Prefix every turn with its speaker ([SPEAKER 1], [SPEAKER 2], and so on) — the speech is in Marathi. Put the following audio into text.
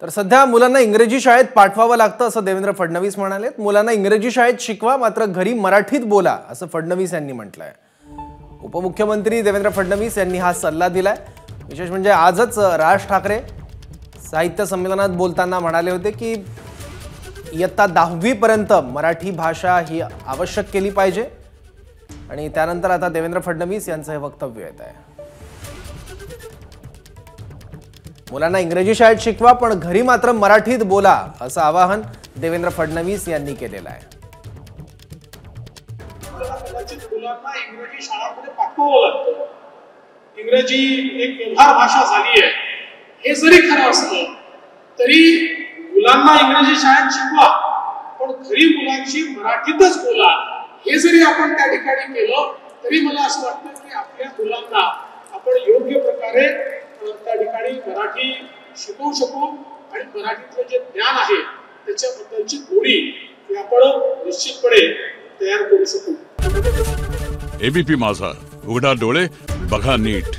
[SPEAKER 1] तर सध्या मुलांना इंग्रजी शाळेत पाठवावं लागतं असं देवेंद्र फडणवीस म्हणाले। मुलांना इंग्रजी शाळेत शिकवा मात्र घरी मराठीत बोला असं फडणवीस यांनी म्हटलंय। उपमुख्यमंत्री देवेंद्र फडणवीस यांनी हा सल्ला दिलाय। विशेष म्हणजे आजच राज ठाकरे साहित्य संमेलनात बोलताना म्हणाले होते की इयत्ता 10वी पर्यंत मराठी भाषा ही आवश्यक केली पाहिजे आणि त्यानंतर आता देवेंद्र फडणवीस यांचं हे वक्तव्य येत आहे। मुलांना इंग्रजी शाळेत शिकवा पण घरी मात्र मराठीत बोला असं आवाहन देवेंद्र फडणवीस यांनी केलेलं आहे।
[SPEAKER 2] मुलांना इंग्रजी शाळांमध्ये पाठवावं लागतं। इंग्रजी एक व्यवहार भाषा झाली आहे हे जरी खरं असलं तरी मुलांना इंग्रजी शाळेत शिकवा पण घरी मुलांशी मराठीतच बोला हे जरी आपण त्या ठिकाणी केलं तरी मला असं वाटतं की आपल्या मुलांना आपण योग्य प्रकारे त्या ठिकाणी मराठी शिकवू शकू आणि मराठीतलं जे ज्ञान आहे त्याच्याबद्दलची गोडी आपण निश्चितपणे तयार करू शकू।
[SPEAKER 3] एबीपी माझा, उघडा डोळे बघा नीट।